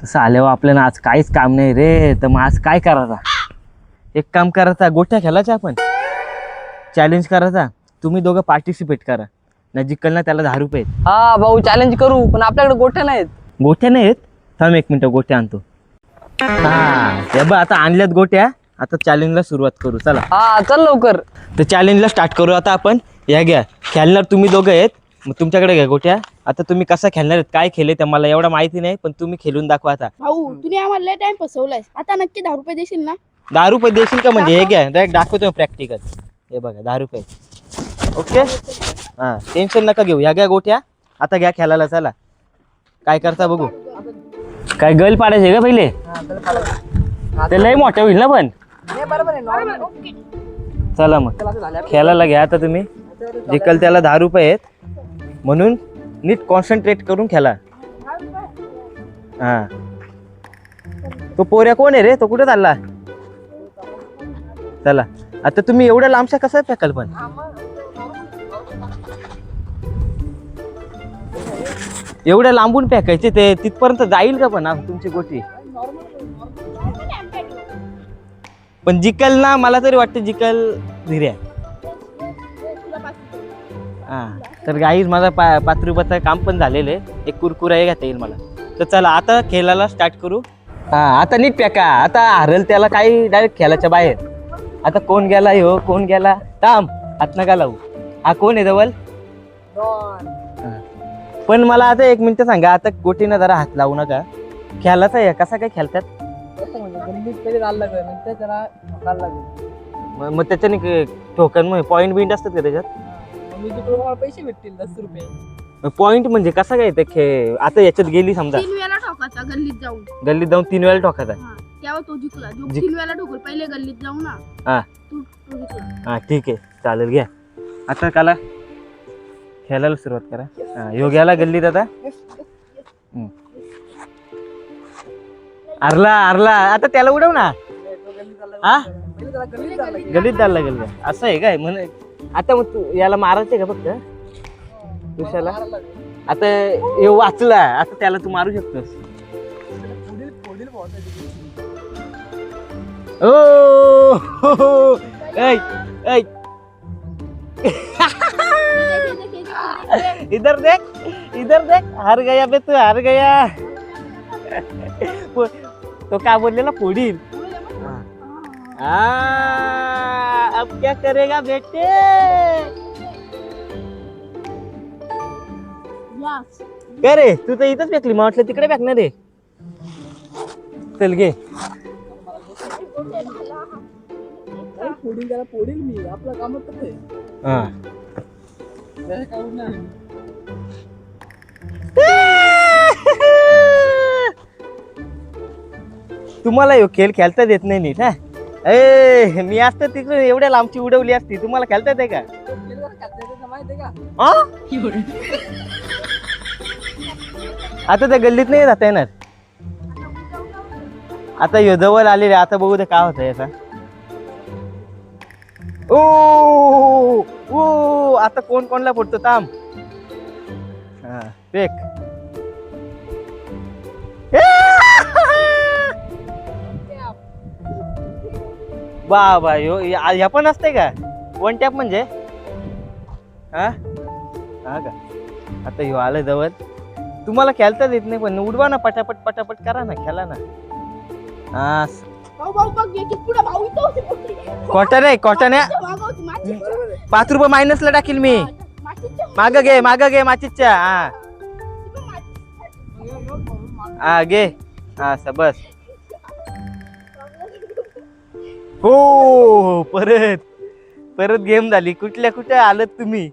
तसं आल्यावर आपल्याला आज काहीच काम नाही रे, तर मग आज काय करायचा? एक काम करायचा, गोट्या खेळायचा, आपण चॅलेंज करायचा. तुम्ही दोघं पार्टिसिपेट करा, ना जिंकल ना त्याला 10 रुपये. हा भाऊ चॅलेंज करू, पण आपल्याकडे गोठ्या नाहीत. गोट्या नाहीत? थांब 1 मिनिट, गोट्या आणतो. हा ते बघ, आता आणल्यात गोट्या. आता चॅलेंजला सुरुवात करू, चला. हा चल लवकर. तर चॅलेंजला स्टार्ट करू आता आपण. या घ्या, खेळणार तुम्ही दोघं आहेत, मग तुमच्याकडे घ्या गोट्या. आता तुम्ही कसं खेळणार आहेत, काय खेळले ते मला एवढं माहिती नाही, पण तुम्ही खेळून दाखवा. आता भाऊ तुम्ही आम्हाला लय टाइम फसवलाय, आता नक्की 10 रुपये देशील ना? 10 रुपये देशील का? म्हणजे हे घ्या, डायरेक्ट दाखवतो प्रॅक्टिकल. हे बघा 10 रुपये. ओके, हां टेन्शन नका घेऊ. या घ्या गोट्या, आता घ्या खेळायला. चला काय करता बघू. काय गल पाडायचे का पहिले? ते लय मोठं होईल ना पण. चला मग खेळायला घ्या. आता तुम्ही जिंकल त्याला 10 रुपये आहेत, म्हणून नीट कॉन्सन्ट्रेट करून खेळा. हा तो पोऱ्या कोण आहे रे? तो कुठे चालला? चला आता तुम्ही एवढ्या लांबशा कसं फेकाल पण? एवढ्या लांबून फेकायचे ते, तिथपर्यंत जाईल का पण तुमची गोटी? पण जिकल ना, मला तरी वाटतं जिकल धीर्या. हा तर गाईज माझा 5 रुपयाचं काम पण झालेलं आहे. एक कुरकुरा घेता येईल मला. तर चला आता खेळायला स्टार्ट करू. हा आता नीट फेका. आता हरल त्याला काही डायरेक्ट खेळाच्या बाहेर. आता कोण गेला हो, कोण गेला? थांब, हात नका लावू. हा कोण आहे धवल? पण मला आता 1 मिनिट सांगा, आता गोटीनं जरा हात लावू नका. खेळायचा आहे कसा काय खेळतात? मग त्याच्याने ठोकन मग पॉईंट बिंट असतात का त्याच्यात? पैसे भेटतील 10 रुपये. पॉईंट म्हणजे कसा काय ते खेळ? आता याच्यात गेली समजा, 3 वेळा ठोकायचा गल्लीत जाऊन. गल्लीत जाऊन 3 वेळा ठोकायचा. हा, तेव्हा तो जिंकला. जो 3 वेळा ठोकल पहिले गल्लीत जाऊ ना. हा तू जिंकला. हा ठीक आहे, चालेल. घ्या आता काला खेळायला सुरुवात करा. हा योग्याला गल्लीत आता. अरला अरला, आता त्याला उडव ना. हा गल्लीत चालला गेल. असं आहे काय? म्हण आता मग तू याला मारायचंय का फक्त दुसऱ्याला? आता हे वाचला, आता त्याला तू मारू शकतोस. ओ ऐ ऐ इधर देख, इधर देख. हार गया बे तू, हार गया. तो काय बोललेला? फोडील. अब क्या करेगा बेटे? काय रे, तू तर इथंच फेकली, मला वाटलं तिकडे फेकणार रे. चल घे. मी आपलं कामच करतोय. हा तुम्हाला यो खेळ खेळता येत नाही नीट? हा ए मी असतं तिकडे एवढ्या लांबची उडवली असती. तुम्हाला खेळता येते का? आता त्या गल्लीत नाही जाता येणार. आता यो जवळ आलेले, आता बघू ते काय होतं याचा. ओ ओ आता कोण कोणला फोडतो? थांब. हा फेक. बाबा यो या पण असते का? 1 टॅप म्हणजे? हा हा का? आता ह्यो आलं जवळ. तुम्हाला खेळताच येत नाही, पण उडवा ना, पटापट पटापट करा ना, खेळा ना. हा कॉटन आहे, कॉटन आहे. 5 रुपये मायनसला टाकील मी. माग घे माचीच्या. हा घे. हा बस. हो परत गेम झाली. कुठल्या कुठे आलत तुम्ही?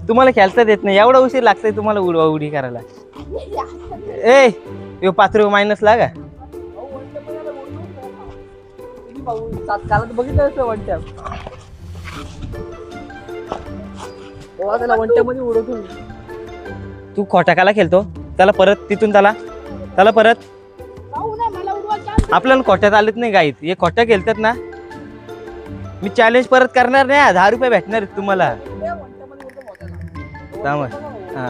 तुम्हाला खेळताच येत नाही, एवढा उशीर लागतंय तुम्हाला उडवा उडी करायला. ए यो 5 रुपये मायनस लागा. बघितलं 1 टॅप. त्याला 1 टॅप मध्ये उडवतो. तू खोटाकाला खेळतो? त्याला परत तिथून त्याला परत. आपल्याला खोट्यात आलेत नाही गाईत, हे खोट्या खेळतात ना. मी चॅलेंज परत करणार नाही. 10 रुपये भेटणार तुम्हाला. थांब हा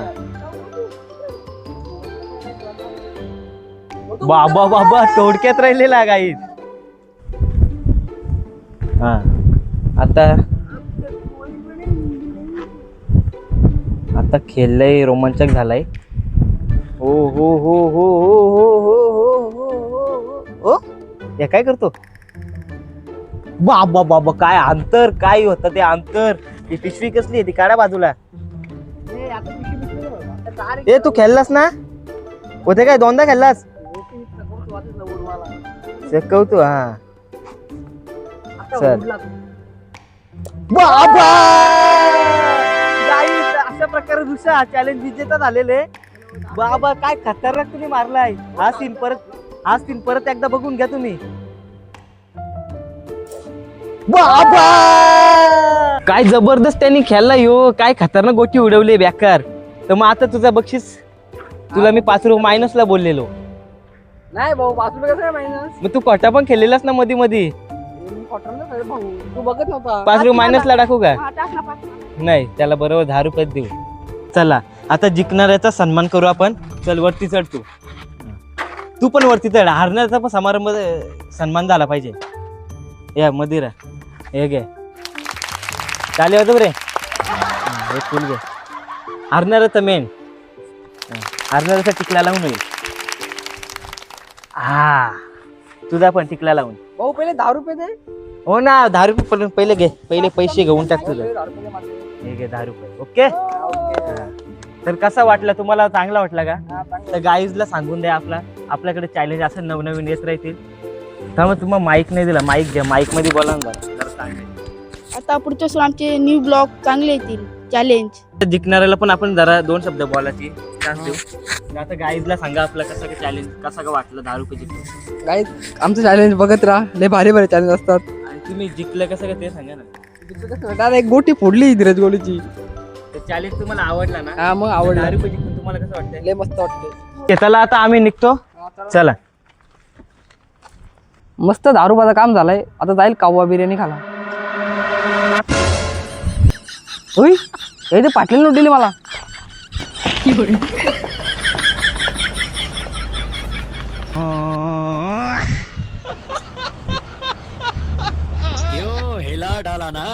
बाबा बाबा थोडक्यात राहिलेला गाईज. हा आता खेळलंय रोमांचक झालाय. हो हो हो हो हो हो हो हो हो हो. हे काय करतो बाबा बाबा काय अंतर काय होतं ते अंतर. ती पिशवी कसली आहे ती काढा बाजूला. ए तू खेळलास ना होते काय दोनदा खेळलास शिकवतो हा चल बाबा. गाईस, अशा प्रकारे दुसरा चॅलेंज विजेता झालेले. बाबा काय खतरनाक तुम्ही मारलाय. हा सीन परत एकदा बघून घ्या तुम्ही. बाबा काय जबरदस्त त्यांनी खेळला यो. काय खतरनाक गोटी उडवली बेकार. तर मग आता तुझा बक्षीस तुला मी 5 रुपये मायनसला बोललेलो. नाही भाऊ 5 रुपये कसं मायनस. मग तू खोटा पण खेळलेलास ना मध्ये मध्ये. मी खोटा नाही भाऊ तू बघत नव्हता. 5 रुपये मायनसला टाकू का. हा, टाकला 5. नाही त्याला बरोबर 10 रुपये देऊ. चला आता जिंकणाऱ्याचा सन्मान करू आपण. चल वरती चढ तू पण वरती चढ. हारण्याचा पण समारंभ सन्मान झाला पाहिजे. या मदिरा हे घे चाले होतो रे. हे फुल घे. हारणाऱ्याचा मेन हारणाऱ्याचा टिकला लावून होईल. हा तुझा पण टिकला लावून. भाऊ पहिले 10 रुपये दे. हो ना 10 रुपये पहिले घे. पहिले पैसे घेऊन टाक तुझं. 10 रुपये दे माझे. हे घे 10 रुपये. Okay okay. तर कसा वाटला तुम्हाला. चांगला वाटला का. हा, चांगलं. तर गाईजला सांगून द्या आपल्याकडे चॅलेंज असं नवनवीन येत राहतील. त्यामुळे तुम्हाला माईक नाही दिला. माईक घ्या. माईक मध्ये बोला ना जरा सांगायचं. आता पुढच्या वेळेस आमचे न्यू ब्लॉग चांगले येतील. चॅलेंज जिंकणाऱ्याला पण आपण जरा 2 शब्द बोलायची चान्स देऊ. तर आता गाईजला सांगा आपलं कसं काय चॅलेंज कसं काय वाटलं 10 रुपये जिंकून. गाईस आमचं चॅलेंज बघत राहा. लय भारी भारी चॅलेंज असतात. आणि तुम्ही जिंकलं कसं काय ते सांगा ना. दादा एक गोटी फोडली धीरज गोलीची. तर चॅलेंज तुम्हाला आवडला ना. हा मग 10 आवडलं. रुपये जिंकून तुम्हाला कसं वाटतंय. लय मस्त वाटते. चला आता आम्ही निघतो. चला मस्त 10 रुपयाचं काम झालंय. आता जाईल कावा बिर्याणी खाला. होय हे ते पाटलीने लुटली मला. क्यों हिला डाला ना.